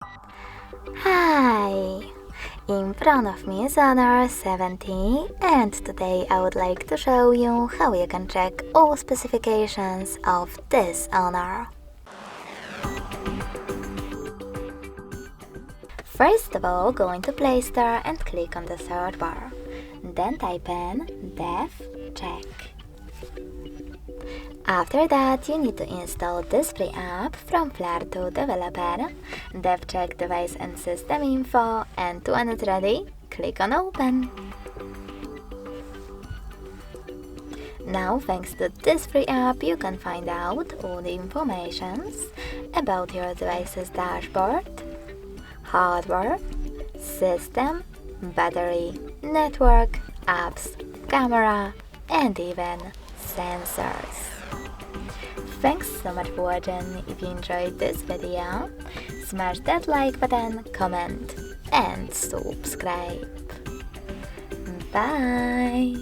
Hi! In front of me is Honor 70, and today I would like to show you how you can check all specifications of this Honor. First of all, go into Play Store and click on the search bar. Then type in DevCheck. After that, you need to install this free app from Flare to Developer, DevCheck Device and System Info, and when it's ready, click on Open. Now, thanks to this free app, you can find out all the information about your device's dashboard, hardware, system, battery, network, apps, camera, and even sensors. Thanks so much for watching. If you enjoyed this video, smash that like button, comment, and subscribe. Bye!